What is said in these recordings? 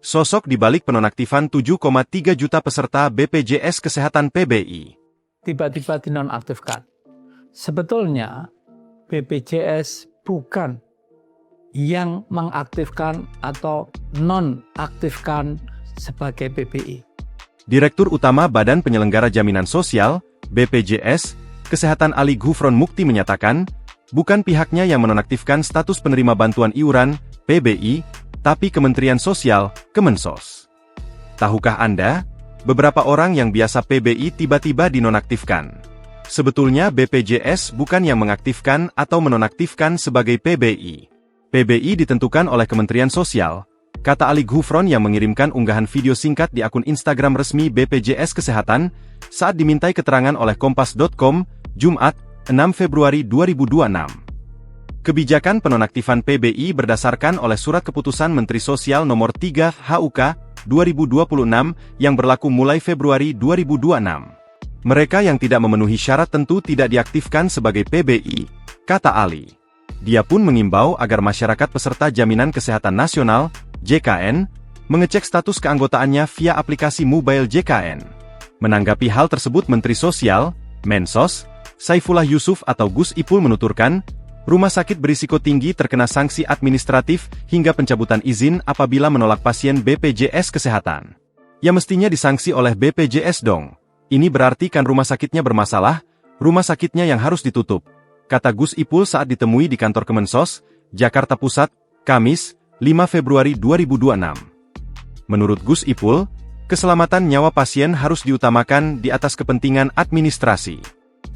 Sosok di balik penonaktifan 7,3 juta peserta BPJS Kesehatan PBI. Tiba-tiba dinonaktifkan. Sebetulnya BPJS bukan yang mengaktifkan atau nonaktifkan sebagai PBI. Direktur Utama Badan Penyelenggara Jaminan Sosial, BPJS, Kesehatan Ali Ghufron Mukti menyatakan, bukan pihaknya yang menonaktifkan status penerima bantuan iuran, PBI, tapi Kementerian Sosial, Kemensos. Tahukah Anda, beberapa orang yang biasa PBI tiba-tiba dinonaktifkan? Sebetulnya BPJS bukan yang mengaktifkan atau menonaktifkan sebagai PBI. PBI ditentukan oleh Kementerian Sosial, kata Ali Ghufron yang mengirimkan unggahan video singkat di akun Instagram resmi BPJS Kesehatan saat dimintai keterangan oleh Kompas.com, Jumat, 6 Februari 2026. Kebijakan penonaktifan PBI berdasarkan oleh Surat Keputusan Menteri Sosial Nomor 3 HUK 2026 yang berlaku mulai Februari 2026. Mereka yang tidak memenuhi syarat tentu tidak diaktifkan sebagai PBI, kata Ali. Dia pun mengimbau agar masyarakat peserta Jaminan Kesehatan Nasional, JKN, mengecek status keanggotaannya via aplikasi mobile JKN. Menanggapi hal tersebut Menteri Sosial, Mensos, Saifullah Yusuf atau Gus Ipul menuturkan, rumah sakit berisiko tinggi terkena sanksi administratif hingga pencabutan izin apabila menolak pasien BPJS Kesehatan. Ya mestinya disangsi oleh BPJS dong. Ini berarti kan rumah sakitnya bermasalah, rumah sakitnya yang harus ditutup, kata Gus Ipul saat ditemui di kantor Kemensos, Jakarta Pusat, Kamis, 5 Februari 2026. Menurut Gus Ipul, keselamatan nyawa pasien harus diutamakan di atas kepentingan administrasi.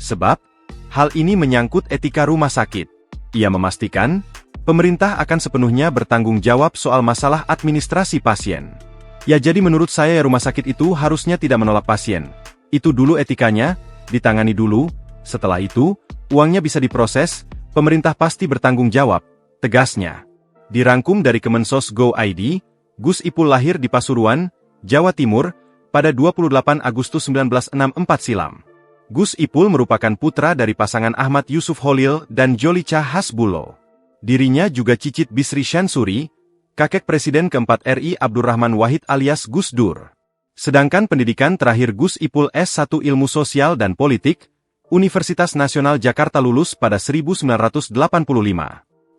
Sebab, hal ini menyangkut etika rumah sakit. Ia memastikan, pemerintah akan sepenuhnya bertanggung jawab soal masalah administrasi pasien. Ya jadi menurut saya rumah sakit itu harusnya tidak menolak pasien. Itu dulu etikanya, ditangani dulu, setelah itu, uangnya bisa diproses, pemerintah pasti bertanggung jawab, tegasnya. Dirangkum dari Kemensos Go.id, Gus Ipul lahir di Pasuruan, Jawa Timur, pada 28 Agustus 1964 silam. Gus Ipul merupakan putra dari pasangan Ahmad Yusuf Holil dan Jolicha Hasbulo. Dirinya juga cicit Bisri Syansuri, kakek Presiden keempat RI Abdurrahman Wahid alias Gus Dur. Sedangkan pendidikan terakhir Gus Ipul S1 Ilmu Sosial dan Politik, Universitas Nasional Jakarta lulus pada 1985.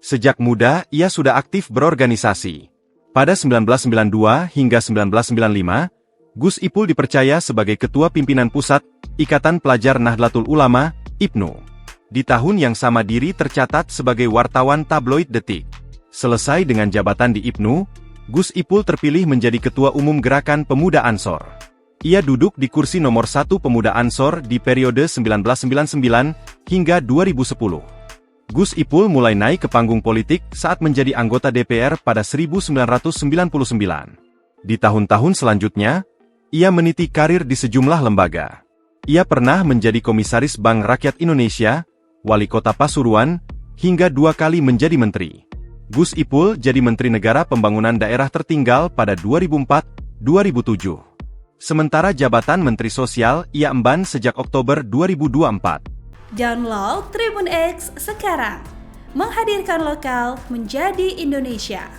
Sejak muda, ia sudah aktif berorganisasi. Pada 1992 hingga 1995, Gus Ipul dipercaya sebagai Ketua Pimpinan Pusat, Ikatan Pelajar Nahdlatul Ulama, IPNU. Di tahun yang sama diri tercatat sebagai wartawan tabloid Detik. Selesai dengan jabatan di IPNU, Gus Ipul terpilih menjadi Ketua Umum Gerakan Pemuda Ansor. Ia duduk di kursi nomor 1 Pemuda Ansor di periode 1999 hingga 2010. Gus Ipul mulai naik ke panggung politik saat menjadi anggota DPR pada 1999. Di tahun-tahun selanjutnya, ia meniti karir di sejumlah lembaga. Ia pernah menjadi Komisaris Bank Rakyat Indonesia, Wali Kota Pasuruan, hingga 2 kali menjadi menteri. Gus Ipul jadi Menteri Negara Pembangunan Daerah Tertinggal pada 2004-2007. Sementara jabatan Menteri Sosial ia emban sejak Oktober 2024. Download Tribun X sekarang, menghadirkan lokal menjadi Indonesia.